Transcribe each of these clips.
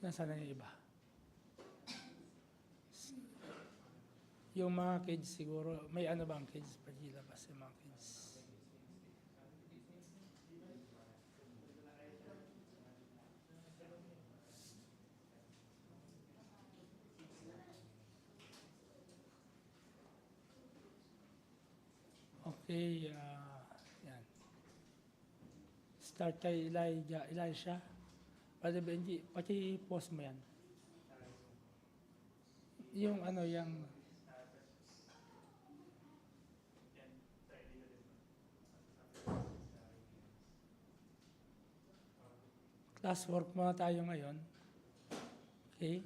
Nasaan na yung iba? Yung mga kids siguro, may ano bang kids? Pagilabas yung mga kids. Okay, yan. Start kay Elijah. Brother Benji, pati post mo yan. Yung ano, yung classwork muna tayo ngayon. Okay.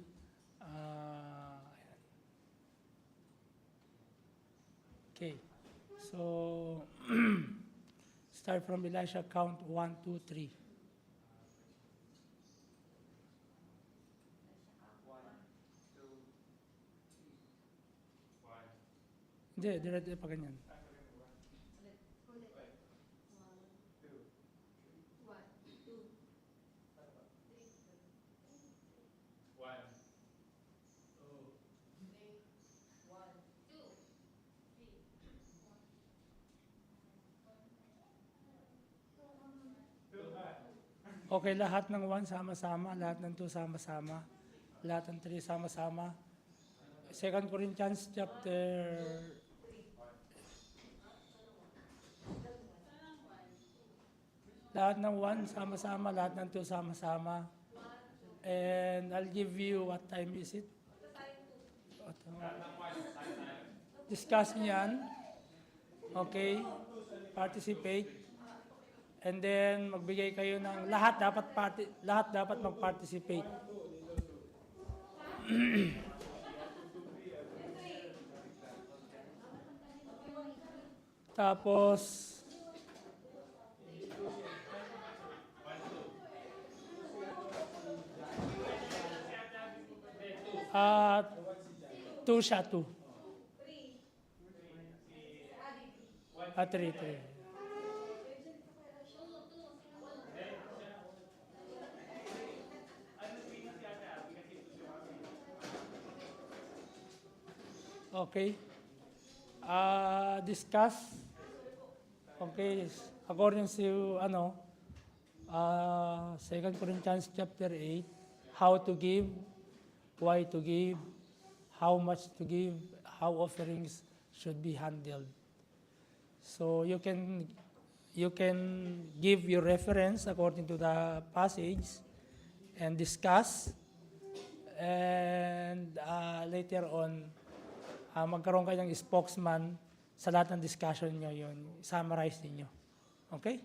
Ayan. Okay. So, start from Elisha, count 1, 2, 3. Hindi, dire pa ganyan. Okay, lahat ng 1 sama-sama, lahat ng 2 sama-sama, lahat ng 3 sama-sama. 2 Corinthians chapter lahat ng 1 sama-sama, lahat ng 2 sama-sama. And I'll give you, what time is it? Discuss niyan. Okay? Participate. And then magbigay kayo ng lahat dapat mag-participate. Tapos two siya, 2. 3. Okay. Discuss. Okay. According to 2 Corinthians chapter 8, how to give, why to give, how much to give, how offerings should be handled. So you can give your reference according to the passage and discuss, and later on magkaroon kayo ng spokesman sa lahat ng discussion nyo, yun, summarize ninyo. Okay?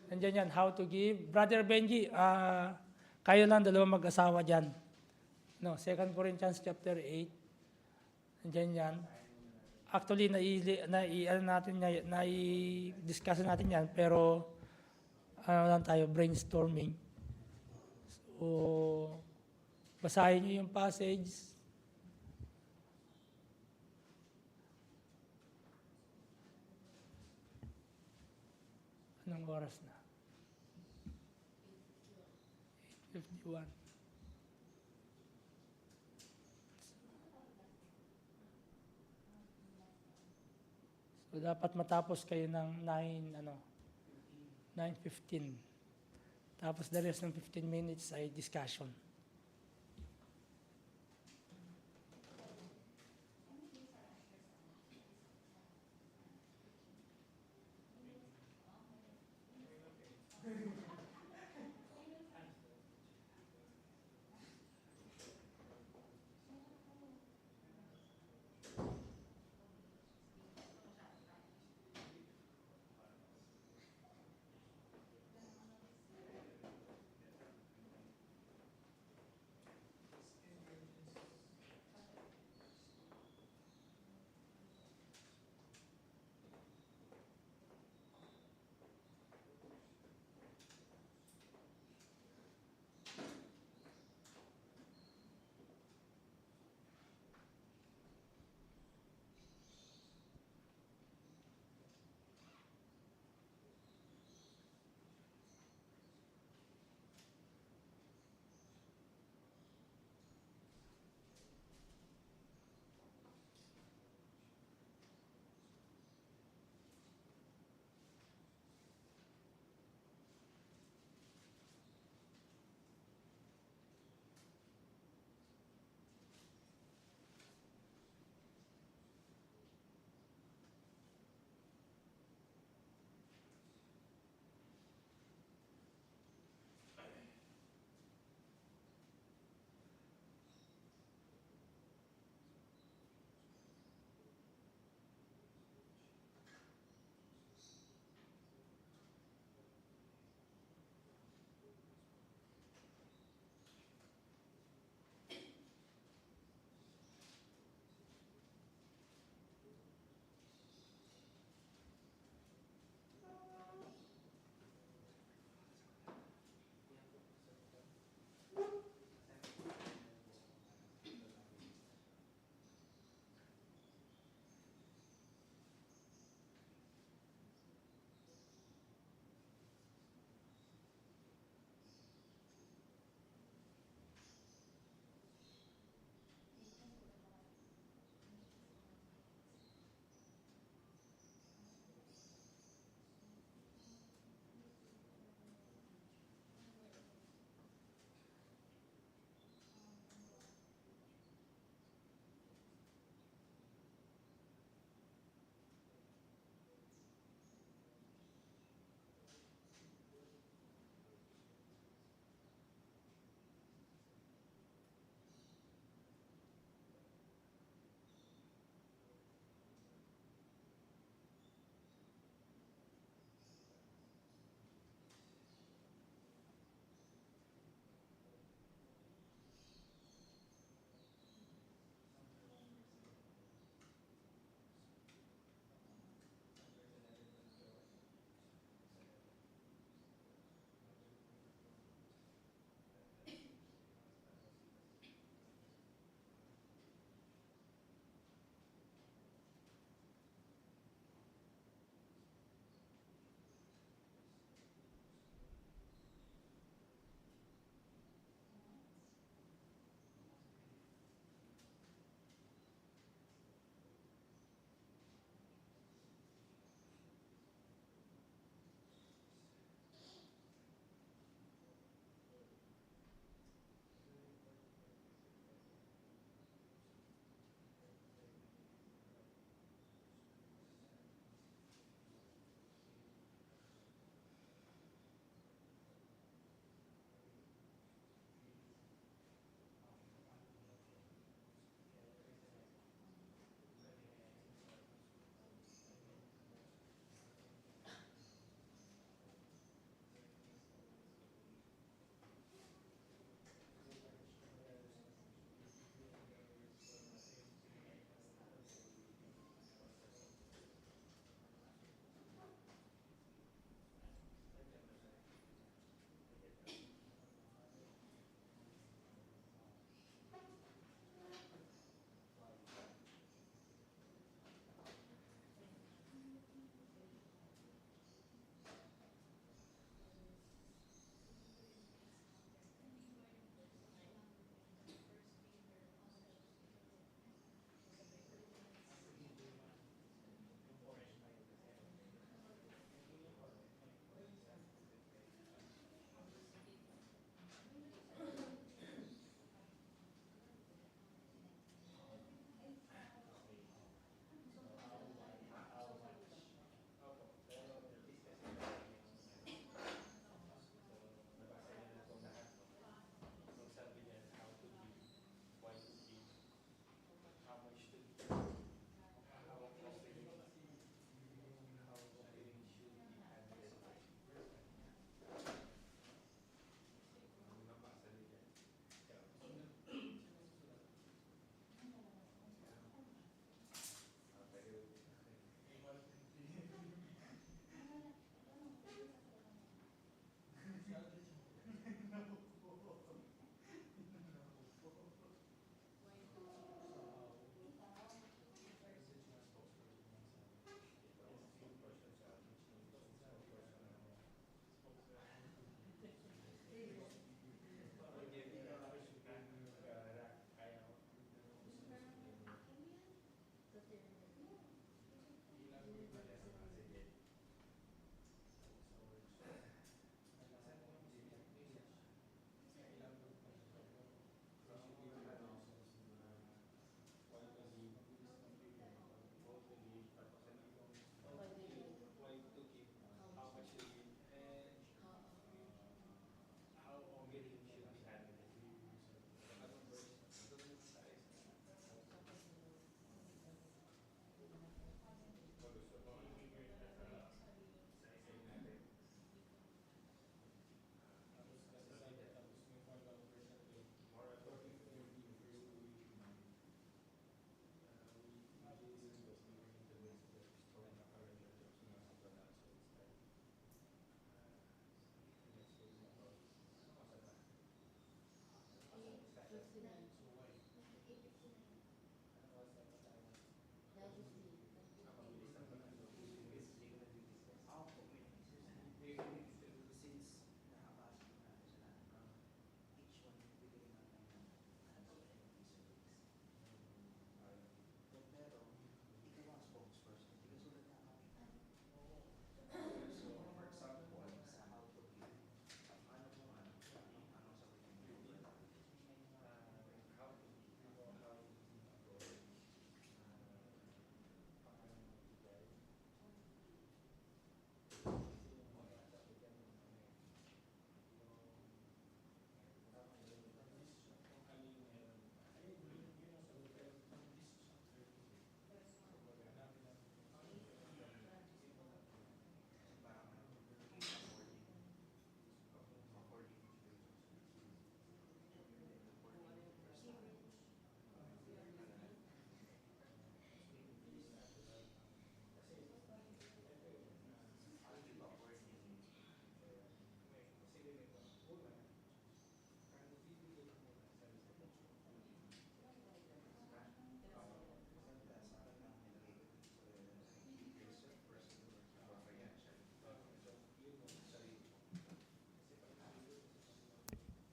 Nandiyan yan, how to give. Brother Benji, kayo lang, 2 mag-asawa dyan. 2 Corinthians chapter 8. Nandiyan yan. Actually, nai-discuss natin yan, pero lang tayo, brainstorming. So, basahin nyo yung passage. Anong oras na? 8:51. So, dapat matapos kayo ng 9:15. Tapos the rest ng 15 minutes ay discussion.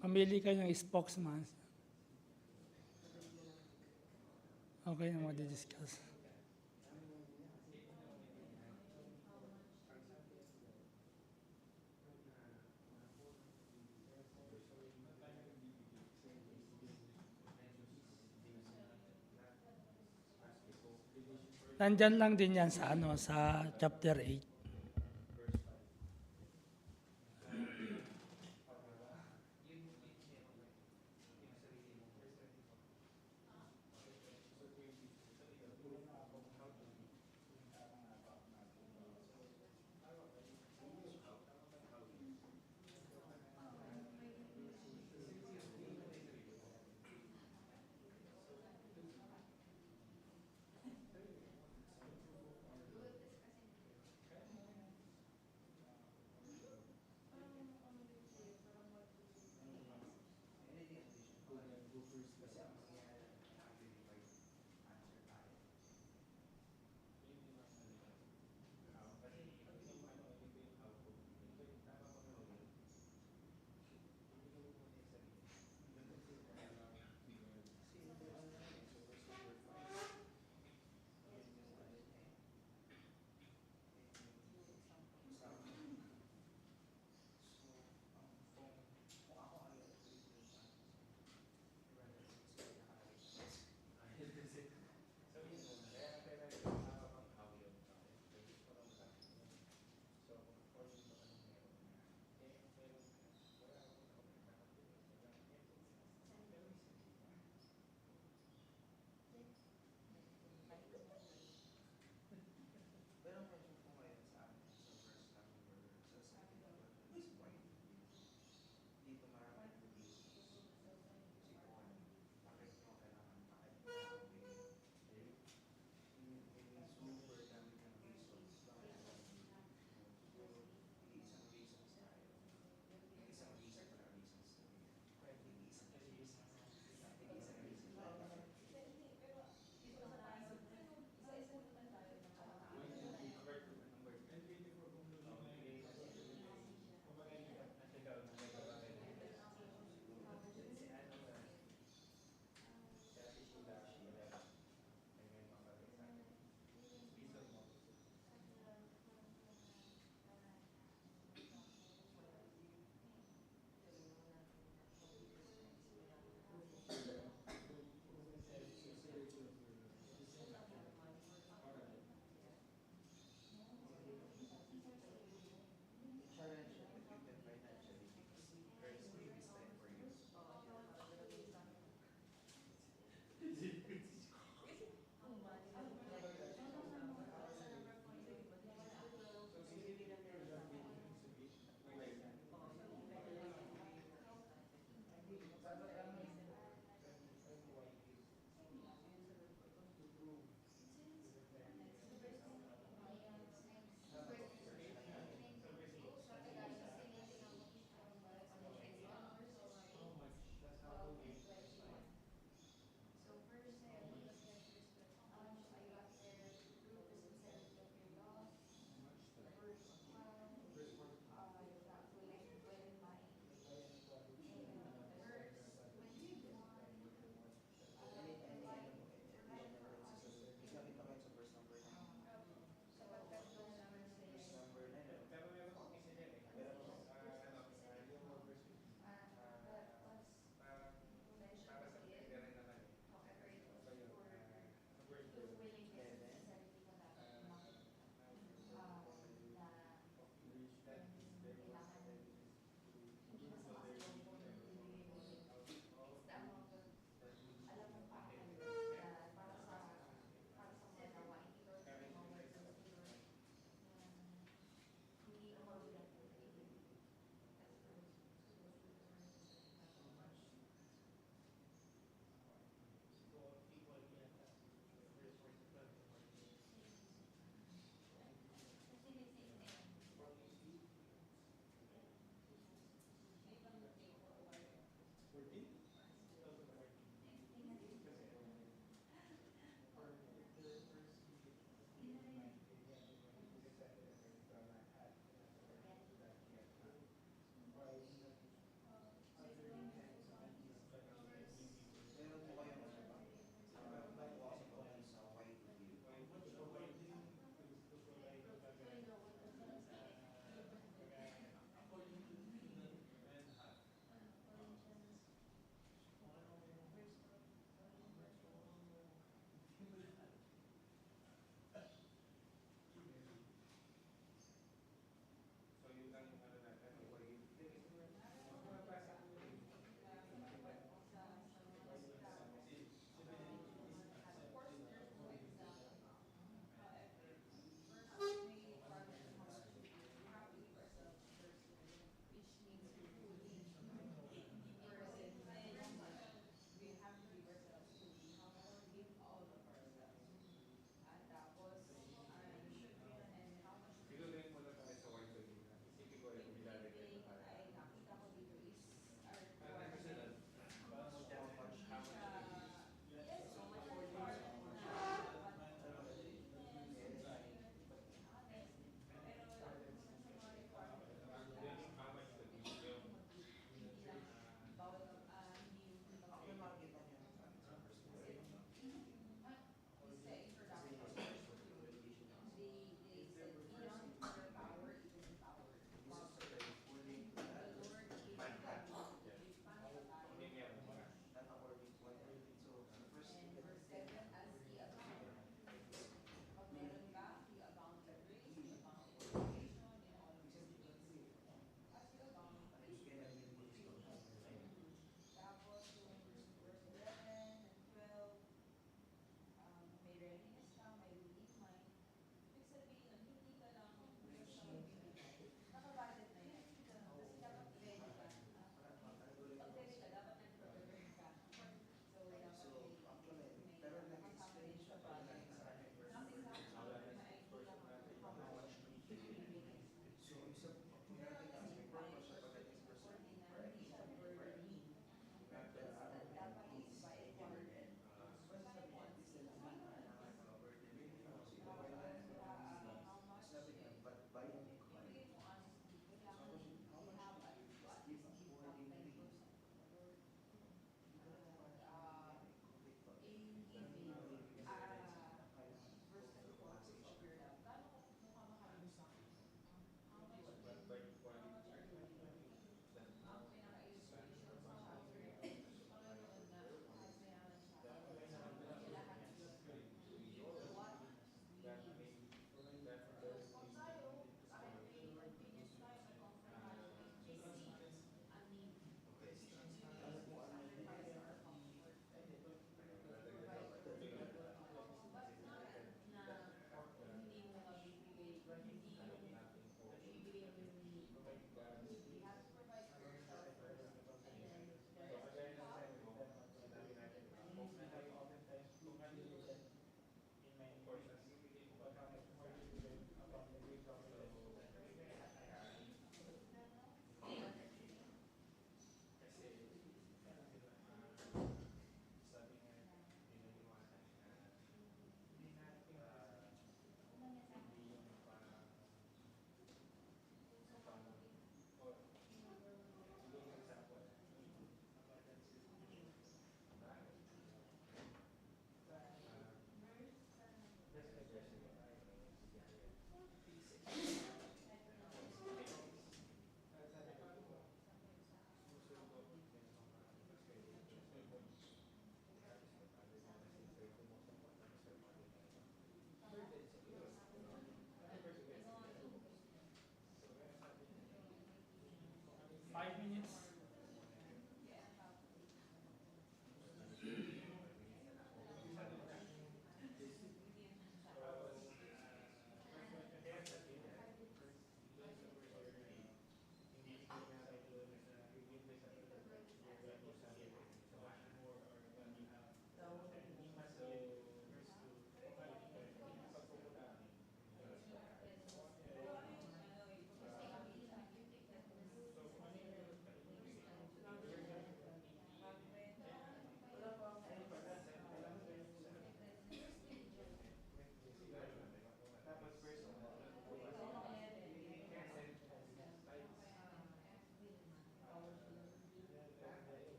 Mamili kayo ng spokesman. Okay na mag-discuss. Nandyan lang din yan sa sa chapter 8.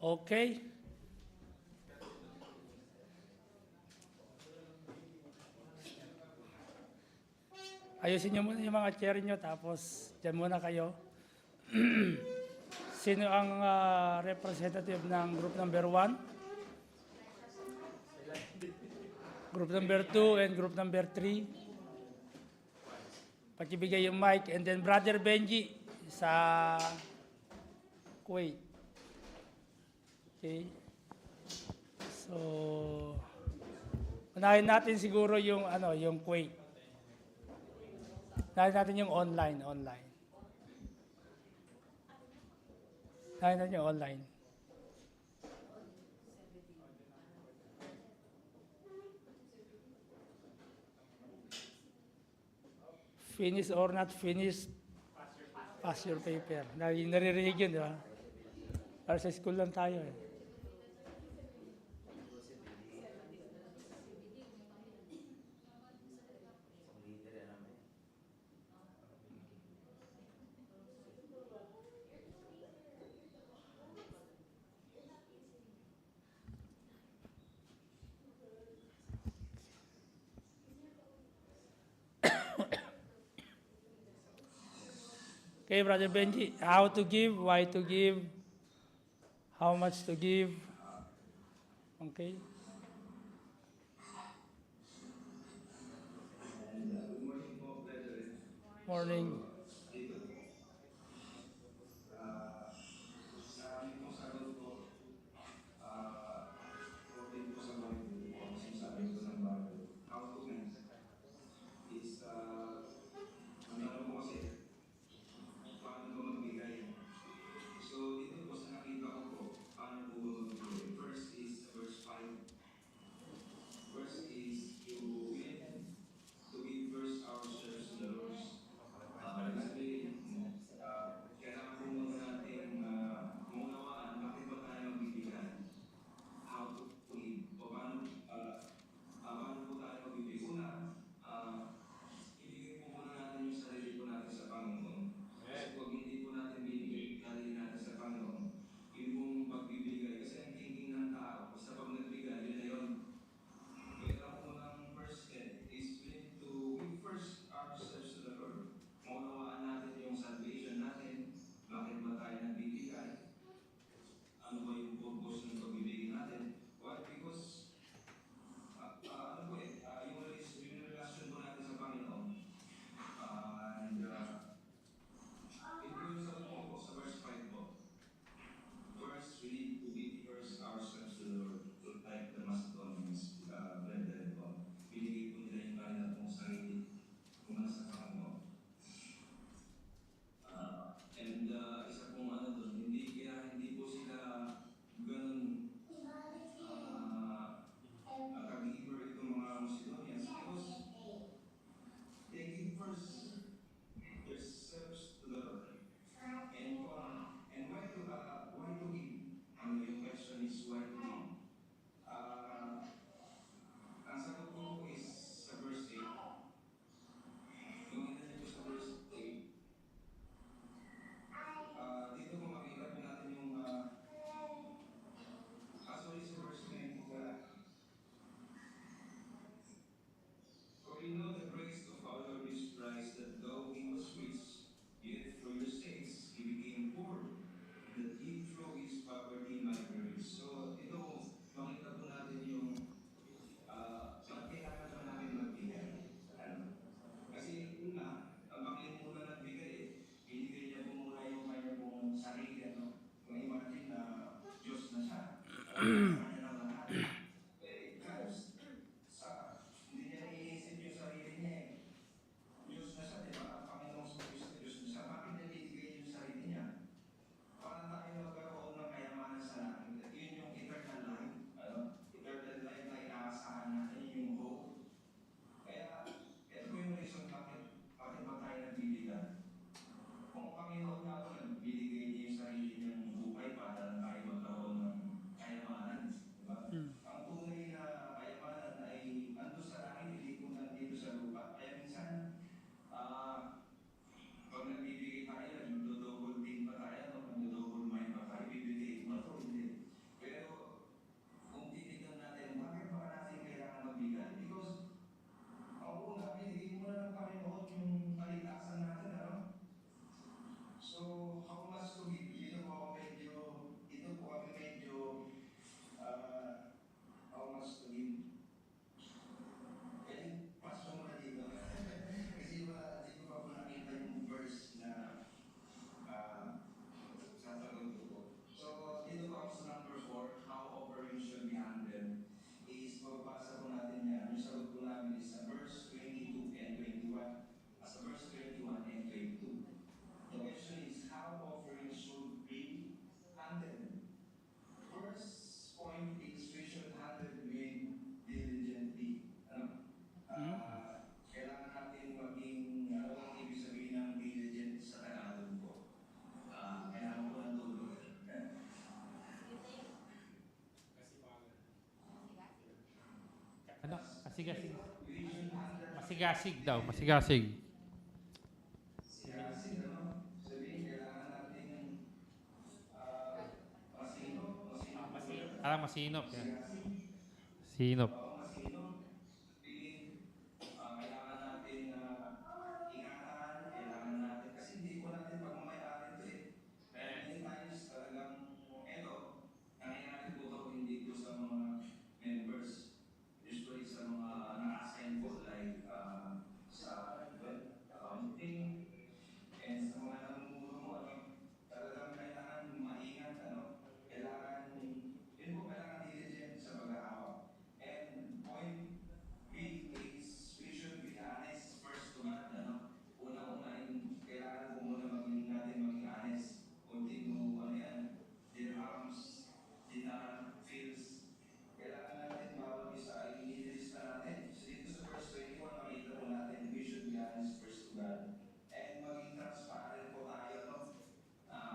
Okay. Ayusin nyo muna yung mga chair nyo, tapos dyan muna kayo. Sino ang representative ng group number 1? Group number 2 and group number 3? Pakibigay yung mic. And then Brother Benji sa Kuwait. Okay. So, unahin natin siguro yung yung Kuwait. Unahin natin yung online. Unahin natin yung online. Finish or not finish, pass your paper. Naririnig yun, di ba? Para sa school lang tayo eh. Okay, Brother Benji, how to give, why to give, how much to give. Okay. Morning. Masigasig. Masigasig daw, masigasig. Parang masinop. Yan. Sinop. Kailangan natin ingatan, kailangan natin, kasi hindi ko natin pagmamayari ito eh. And many times talagang, eto, nangyayari po ito hindi po sa mga members. Usually sa mga naka-assign po, like sa accounting, and sa mga namumuno mo, talagang kailangan maingat, kailangan, yun po, kailangan diligent sa paghahawak. And point B is we should be honest first to God. Una-una, kailangan po muna natin maging honest. Kunting mo, dirhams, dinar, feels. Kailangan natin bawat isa ay inilista natin. So dito sa verse 21, makita po natin, we should be honest first to God. And maging transparent po tayo,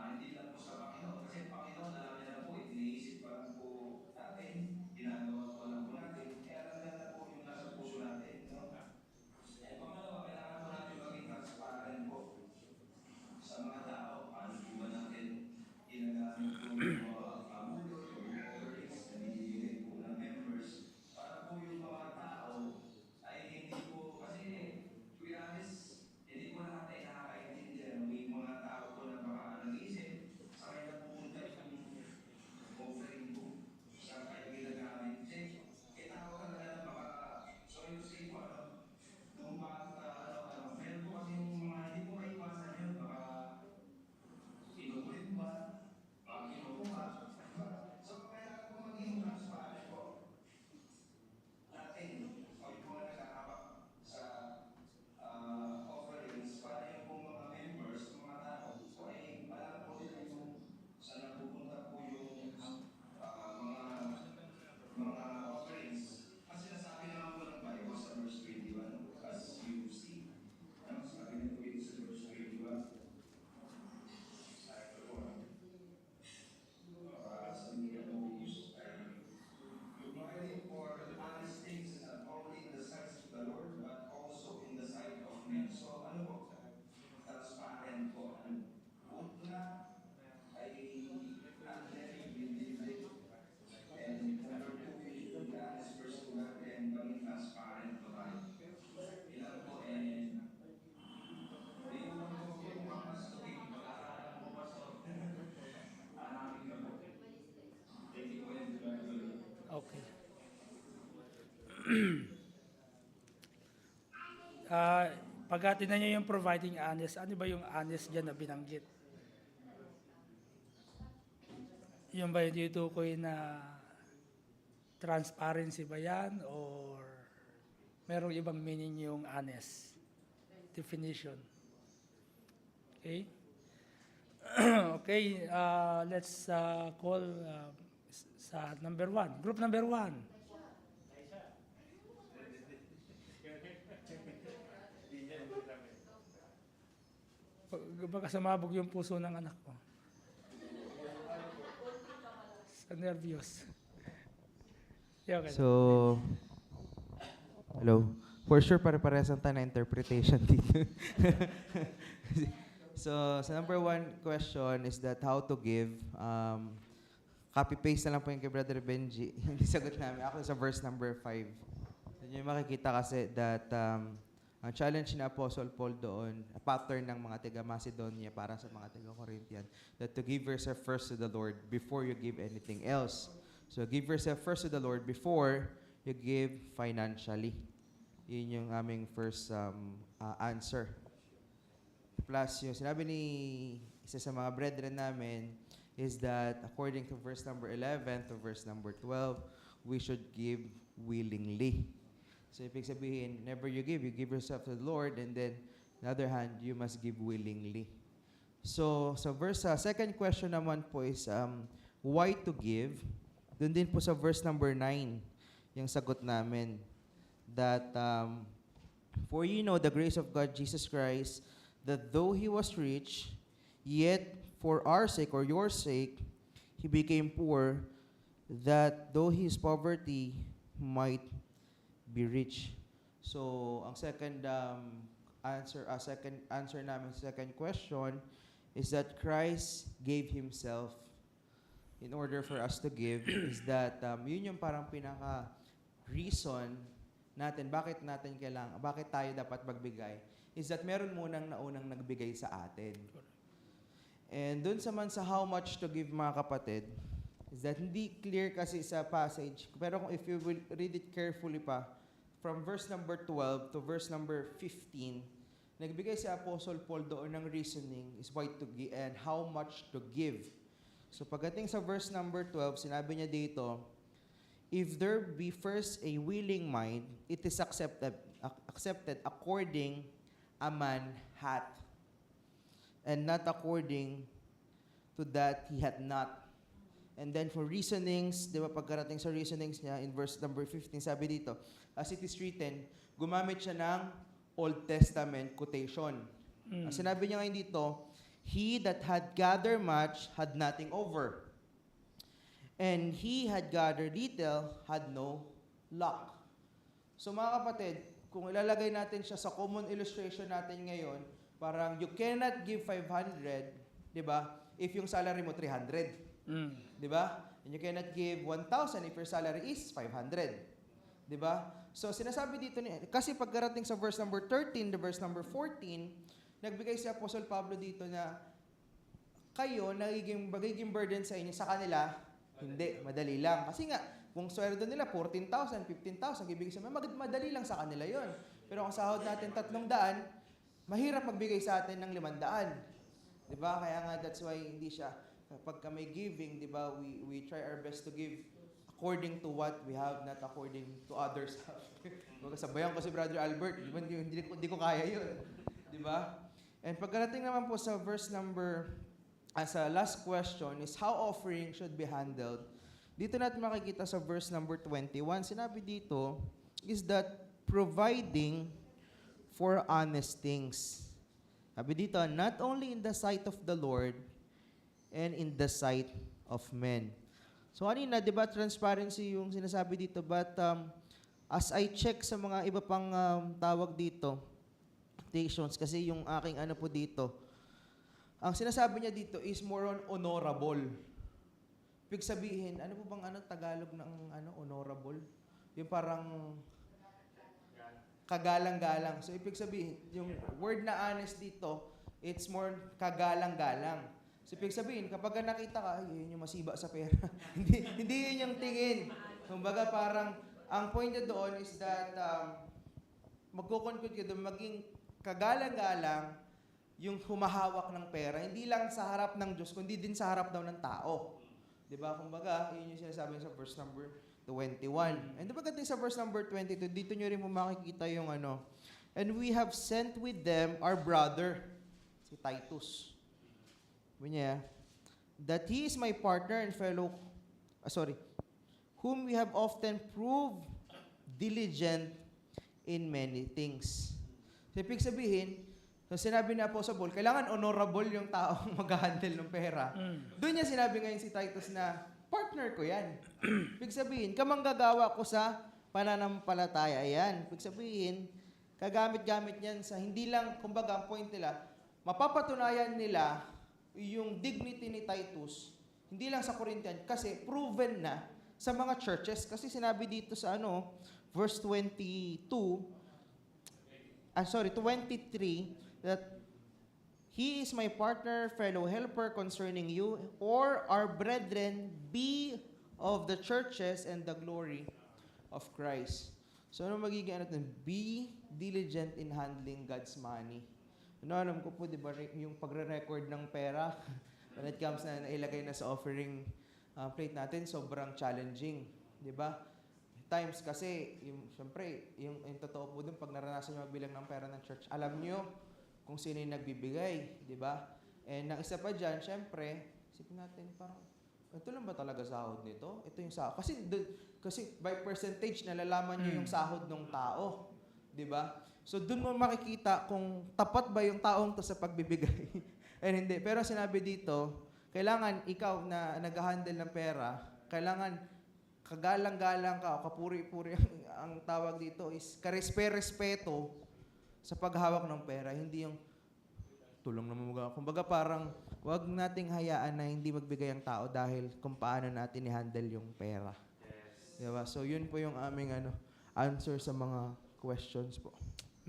hindi lang po sa Panginoon. Kasi ang Panginoon, alam niya na po, iniisip pa lang po natin, ginagawa po lang po natin, alam niya na po yung nasa puso natin. And pangalawa, kailangan po natin maging transparent po sa mga tao. Paano po ba natin ginagamit po yung mga pamulot o yung offerings na binibigay po ng members para po yung mga tao ay hindi po, kasi to be honest, hindi po lahat ay nakakaintindihan. May mga tao po na baka nag-iisip, sa kanya pupunta yung offering po sa kaya ginagamit. Kasi kitao talaga na baka, so yung say po, nung bata, meron po kasi yung mga hindi po maiwasan yun, baka inukulit ba, baka kinukuha, diba? So kailangan po maging transparent po natin, o yung mga nakahawak sa offerings para yung pong mga members, mga tao, so ay alam po nila yung saan napupunta po yung mga offerings. Kasi nasabi naman po ng Bible sa verse 21, as you see. Sabi niyo po ito sa verse 21. Ay, ito po. Sa mga movies ay providing for honest things not only in the sight of the Lord but also in the sight of men. So ano po? Transparent po. Una ay unleavened believing. And number two, we should be honest first to God and maging transparent po tayo. Ilan po, and hindi ko lang po yung mapasukin. Wala lang po pasok. Hanapin ka po. Thank you po and God willing. Okay. Pagka tinan nyo yung providing honest, ano ba yung honest dyan na binanggit? Yung ba yung ditukoy na transparency ba yan? Or merong ibang meaning yung honest? Definition. Okay? Okay, let's call sa number 1. Group number 1. Baka sumabog yung puso ng anak ko. Sa nervyos. Yeah, okay. So, hello. For sure, pare-parehas ang tayo na interpretation dito. So, sa number 1 question is that how to give. Copy-paste na lang po yung kay Brother Benji. Hindi sagot namin. Ako sa verse number 5. Doon yung makikita kasi that ang challenge ni Apostle Paul doon, a pattern ng mga taga-Macedonia para sa mga taga-Corinthian, that to give yourself first to the Lord before you give anything else. So, give yourself first to the Lord before you give financially. Yun yung aming first answer. Plus, yung sinabi ni isa sa mga brethren namin is that according to verse number 11 to verse number 12, we should give willingly. So, ibig sabihin, whenever you give yourself to the Lord, and then, on the other hand, you must give willingly. So, sa verse, second question naman po is, why to give? Doon din po sa verse number 9, yung sagot namin, that, for you know the grace of God, Jesus Christ, that though He was rich, yet for our sake, or your sake, He became poor, that though His poverty might be rich. So, ang second answer namin sa second question is that Christ gave Himself in order for us to give. Is that yun yung parang pinaka-reason natin, bakit tayo dapat magbigay, is that meron munang naunang nagbigay sa atin. And dun sa how much to give, mga kapatid, is that hindi clear kasi sa passage, pero if you will read it carefully pa, from verse number 12 to verse number 15, nagbigay si Apostle Paul doon ng reasoning is why to give and how much to give. So pagdating sa verse number 12, sinabi niya dito, if there be first a willing mind, it is accepted according a man hath, and not according to that he hath not. And then for reasonings, di ba pagkarating sa reasonings niya, in verse number 15, sabi dito, as it is written, gumamit siya ng Old Testament quotation. Ang sinabi niya ngayon dito, he that had gathered much had nothing over. And he had gathered little had no lack. So mga kapatid, kung ilalagay natin siya sa common illustration natin ngayon, parang you cannot give 500, di ba? If yung salary mo 300. Di ba? And you cannot give 1,000 if your salary is 500. Di ba? So sinasabi dito kasi pagkarating sa verse number 13 to verse number 14, nagbigay si Apostle Pablo dito na kayo magiging burden sa inyo, sa kanila hindi, madali lang. Kasi nga, kung sweldo nila 14,000, 15,000, ibigay sa madali lang sa kanila yon. Pero kung sahod natin 300, mahirap magbigay sa atin ng 500. Di ba? Kaya nga, that's why hindi siya, pagka may giving, di ba, we try our best to give according to what we have, not according to others have. Sabayan ko si Brother Albert, hindi ko kaya yun. Di ba? And pagkarating naman po sa verse number, sa last question is how offering should be handled. Dito natin makikita sa verse number 21, sinabi dito is that providing for honest things. Sabi dito, not only in the sight of the Lord and in the sight of men. So kanina, di ba, transparency yung sinasabi dito, but as I check sa mga iba pang tawag dito, quotations, kasi yung aking po dito, ang sinasabi niya dito is more on honorable. Ibig sabihin, ano po bang Tagalog ng honorable? Yung parang kagalang-galang. So ibig sabihin, yung word na honest dito, it's more kagalang-galang. So ibig sabihin, kapag nakita ka, yun yung masiba sa pera. hindi yun yung tingin. Kumbaga parang, ang point niya doon is that magkukonclude ka doon, maging kagalang-galang yung humahawak ng pera, hindi lang sa harap ng Diyos, kundi din sa harap daw ng tao. Diba? Kumbaga, yun yung sinasabi sa verse number 21. And diba gating sa verse number 22, dito nyo rin mo makikita yung and we have sent with them our brother, si Titus. Sabi niya, that he is my partner and fellow, whom we have often proved diligent in many things. So, ibig sabihin, so sinabi ni Apostle Paul, kailangan honorable yung taong mag-handle ng pera. Doon niya sinabi ngayon si Titus na, partner ko yan. Ibig sabihin, kamanggagawa ko sa pananampalataya yan. Ibig sabihin, kagamit-gamit yan sa hindi lang, kumbaga ang point nila, mapapatunayan nila yung dignity ni Titus, hindi lang sa Corinthian, kasi proven na sa mga churches. Kasi sinabi dito sa verse 23, that he is my partner, fellow helper concerning you, or our brethren be of the churches and the glory of Christ. So, ano magiging be diligent in handling God's money. Alam ko po, di ba, yung pagre-record ng pera, when it comes na nailagay na sa offering plate natin, sobrang challenging. Di ba? Times kasi, syempre, yung totoo po dun, pag naranasan nyo magbilang ng pera ng church, alam nyo kung sino yung nagbibigay, di ba? And ang isa pa dyan, syempre, isipin natin, parang, ito lang ba talaga sahod nito? Ito yung sahod. Kasi by percentage, nalalaman nyo yung sahod ng tao. Di ba? So, dun mo makikita kung tapat ba yung taong to sa pagbibigay. And hindi. Pero sinabi dito, kailangan ikaw na nag-handle ng pera, kailangan kagalang-galang ka o kapuri-puri ang tawag dito is karespe-respeto sa paghawak ng pera, hindi yung tulong naman mga. Kumbaga parang wag nating hayaan na hindi magbigay ang tao dahil kung paano natin i-handle yung pera. Diba? So yun po yung aming answer sa mga questions po.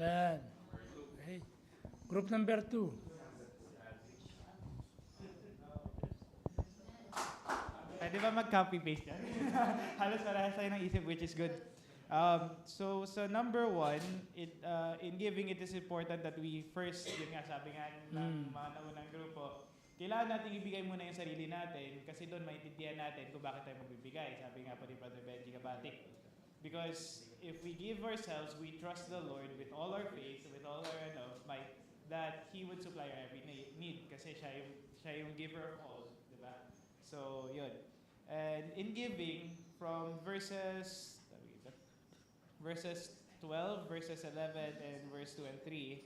Man. Okay. Group number 2. Pwede ba mag-copy-paste yan? Halos parehas tayo ng isip, which is good. So number one, in giving, it is important that we first, yun nga, sabi nga ng mga naunang grupo, kailangan natin ibigay muna yung sarili natin kasi doon maintindihan natin kung bakit tayo magbibigay. Sabi nga po ni Brother Benji Gabati. Because if we give ourselves, we trust the Lord with all our faith, with all our might, that He would supply our every need kasi siya yung giver of all, di ba? So, yun. And in giving, from verses 12, verses 11, and verse 2 and 3,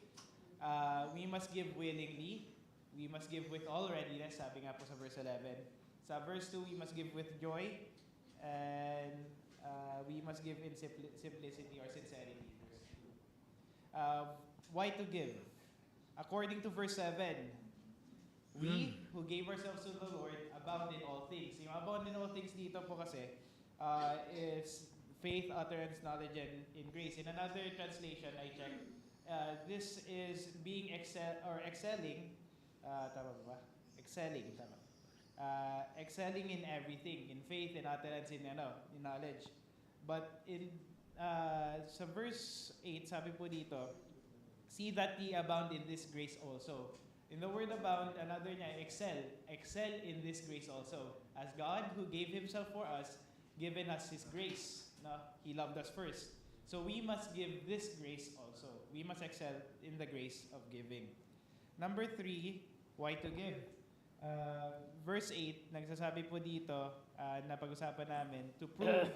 we must give willingly. We must give with all readiness, sabi nga po sa verse 11. Sa verse 2, we must give with joy. And we must give in simplicity or sincerity. Why to give? According to verse 7, we who gave ourselves to the Lord abound in all things. Yung abound in all things dito po kasi is faith, utterance, knowledge, and in grace. In another translation, I checked, this is being excelling. Tama ba? Excelling, tama. Excelling in everything, in faith, in utterance, in knowledge. But in sa verse 8, sabi po dito, see that ye abound in this grace also. In the word abound, another niya, excel. Excel in this grace also. As God, who gave Himself for us, given us His grace. No? He loved us first. So we must give this grace also. We must excel in the grace of giving. Number 3, why to give? Verse 8, nagsasabi po dito, na pag-usapan namin, to prove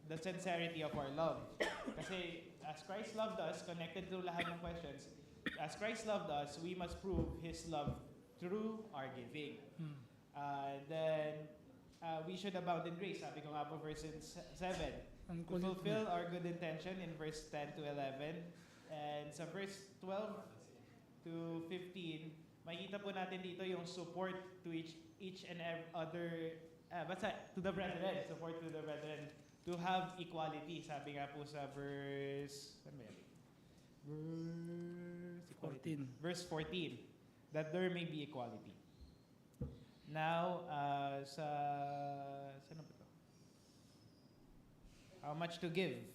the sincerity of our love. Kasi as Christ loved us, connected to lahat ng questions, as Christ loved us, we must prove His love through our giving. Then, we should abound in grace. Sabi ko nga po, verse 7. To fulfill our good intention in verse 10 to 11. And sa verse 12 to 15, makikita po natin dito yung support to each and every other, to the brethren, support to the brethren, to have equality. Sabi nga po sa verse, saan ba yan? Verse 14, that there may be equality. Now, saan ba ito? How much to give?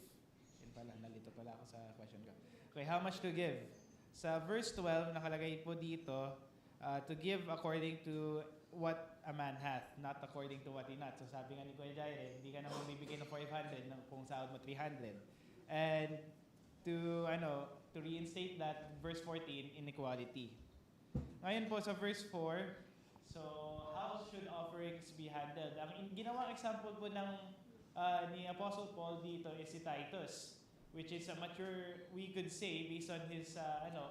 Yun pala, nalito pala ako sa question ko. Okay, how much to give? Sa verse 12, nakalagay po dito, to give according to what a man hath, not according to what he not. So sabi nga ni Kuya Jaire, hindi ka naman bibigyan ng 400 kung sahod mo 300. And to reinstate that, verse 14, inequality. Ngayon po sa verse 4, so how should offerings be handled? Ang ginawang example po ng ni Apostle Paul dito is si Titus, which is a mature, we could say, based on his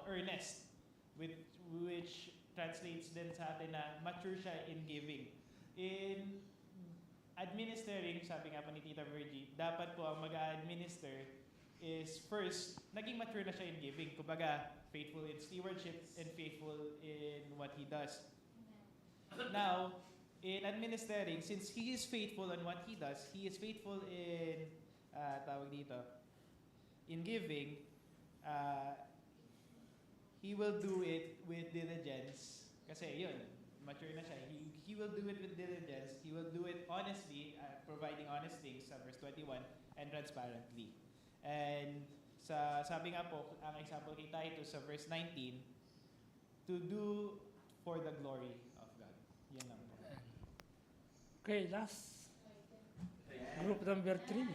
earnest, which translates din sa atin na mature siya in giving. In administering, sabi nga pa ni Tita Virgie, dapat po ang mag-administer is first, naging mature na siya in giving. Kumbaga, faithful in stewardship and faithful in what he does. Now, in administering, since he is faithful on what he does, he is faithful in, in giving, he will do it with diligence. Kasi yun, mature na siya. He will do it with diligence. He will do it honestly, providing honest things sa verse 21, and transparently. And sabi nga po, ang example kay Titus sa verse 19, to do for the glory of God. Yan lang po. Okay, last. Group number 3.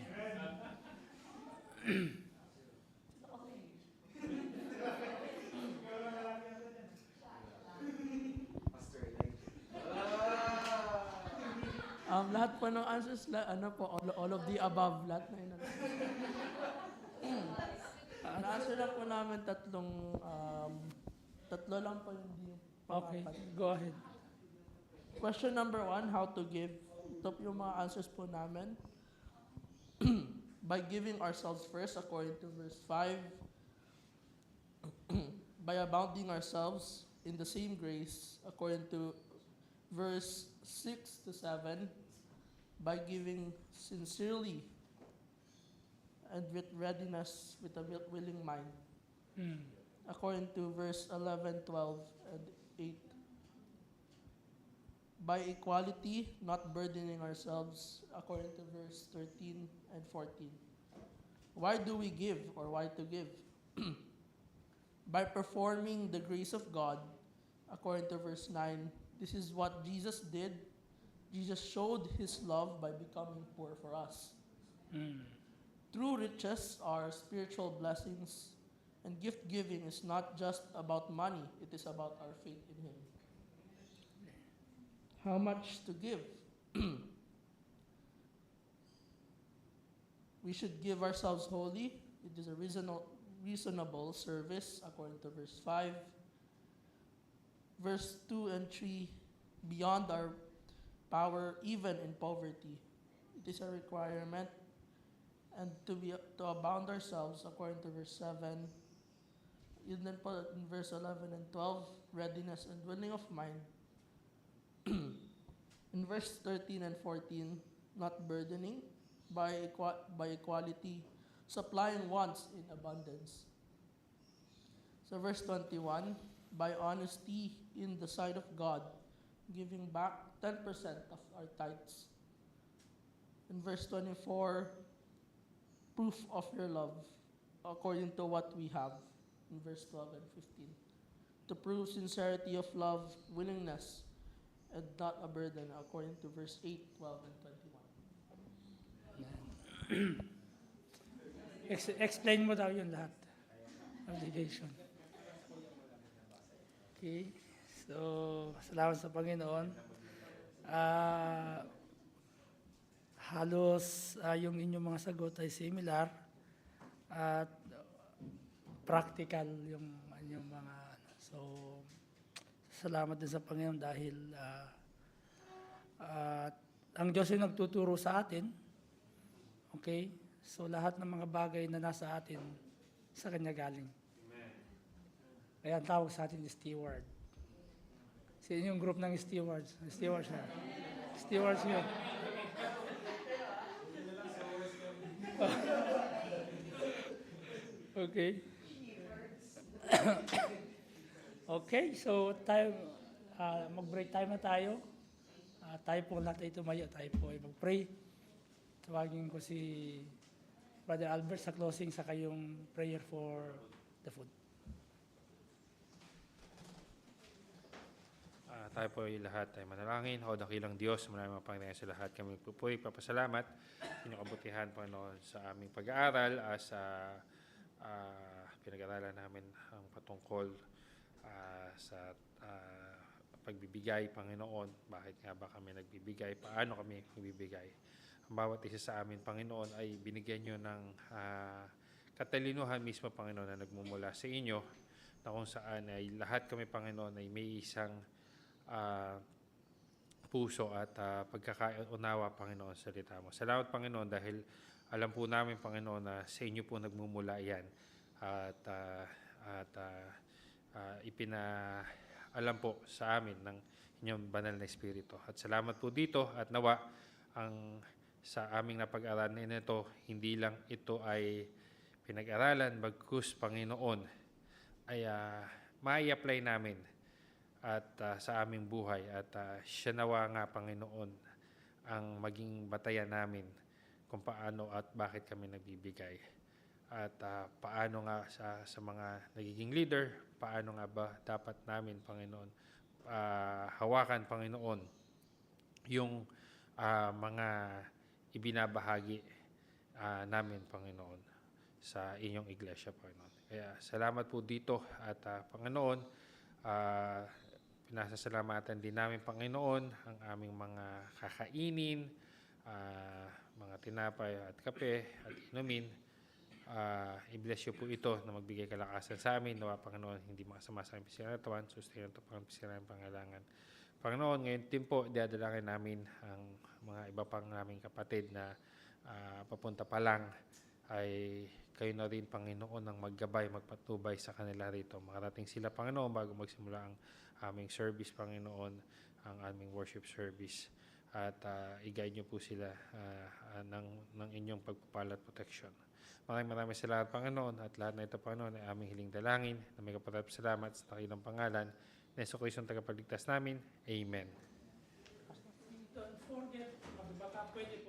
Lahat po ng answers, all of the above, lahat na yun. Na-answer lang po namin tatlo lang po yung Okay, go ahead. Question number 1, how to give. Ito po yung mga answers po namin. by giving ourselves first, according to verse 5, by abounding ourselves in the same grace, according to verse 6 to 7, by giving sincerely and with readiness, with a willing mind, Mm. according to verse 11, 12, and 8. By equality, not burdening ourselves, according to verse 13 and 14. Why do we give, or why to give? By performing the grace of God, according to verse 9. This is what Jesus did. Jesus showed his love by becoming poor for us. Mm. True riches are spiritual blessings, and gift giving is not just about money, it is about our faith in Him. How much to give? We should give ourselves wholly. It is a reasonable service, according to verse 5. Verse 2 and 3, beyond our power, even in poverty. It is a requirement. And to abound ourselves, according to verse 7. Yun din po in verse 11 and 12, readiness and willing of mind. In verse 13 and 14, not burdening, by equality, supplying wants in abundance. So verse 21, by honesty in the sight of God, giving back 10% of our tithes. In verse 24, proof of your love, according to what we have, in verse 12 and 15. To prove sincerity of love, willingness, and not a burden, according to verse 8, 12, and 21. Explain mo daw yun lahat. Obligation. Okay. So, salamat sa Panginoon. Halos yung inyong mga sagot ay similar at practical yung inyong mga so salamat din sa Panginoon dahil ang Diyos ay nagtuturo sa atin. Okay? So lahat ng mga bagay na nasa atin sa Kanya galing. Kaya ang tawag sa atin steward. Sino yung group ng stewards? Stewards na. Stewards yun. Okay. Okay, so tayo, mag-break time na tayo. Tayo po lahat ay tumayo. Tayo po ay mag-pray. Tawagin ko si Brother Albert sa closing sa kayong prayer for the food. Tayo po ay lahat ay manalangin. O dakilang Diyos, maraming Panginoon sa lahat. Kami po ay papasalamat inyong kabutihan, Panginoon, sa aming pag-aaral sa pinag-aralan namin ang patungkol sa pagbibigay, Panginoon. Bakit nga ba kami nagbibigay? Paano kami magbibigay? Ang bawat isa sa amin, Panginoon, ay binigyan nyo ng katalinuhan mismo, Panginoon, na nagmumula sa inyo, na kung saan ay lahat kami, Panginoon, ay may isang puso at pagkakaunawa, Panginoon, sa salita mo. Salamat, Panginoon, dahil alam po namin, Panginoon, na sa inyo po nagmumula yan at ipinaalam po sa amin ng inyong banal na Espiritu. At salamat po dito at nawa ang sa aming napag-aralan nito, hindi lang ito ay pinag-aralan, bagkus, Panginoon, ay mai-apply namin at sa aming buhay at siya nawa nga, Panginoon, ang maging batayan namin kung paano at bakit kami nagbibigay. At paano nga sa mga nagiging leader, paano nga ba dapat namin, Panginoon, hawakan, Panginoon, yung mga ibinabahagi namin, Panginoon, sa inyong iglesia, Panginoon. Kaya salamat po dito at Panginoon, pinasasalamatan din namin, Panginoon, ang aming mga kakainin, mga tinapay at kape at inumin. I-bless you po ito na magbigay kalakasan sa amin. Nawa, Panginoon, hindi makasama sa aming pisikal na tawan, sustain ito pang pisikal na pangailangan. Panginoon, ngayon din po, diadalangin namin ang mga iba pang naming kapatid na papunta pa lang, ay kayo na rin, Panginoon, ang maggabay, magpatubay sa kanila rito. Makarating sila, Panginoon, bago magsimula ang aming service, Panginoon, ang aming worship service. At i-guide niyo po sila ng inyong pagpapala at protection. Maraming salamat, Panginoon, at lahat na ito, Panginoon, ay aming hiling dalangin na may kapatid salamat sa dakilang pangalan na Jesucristo ang tagapagligtas namin. Amen. Don't forget, magbaka pwede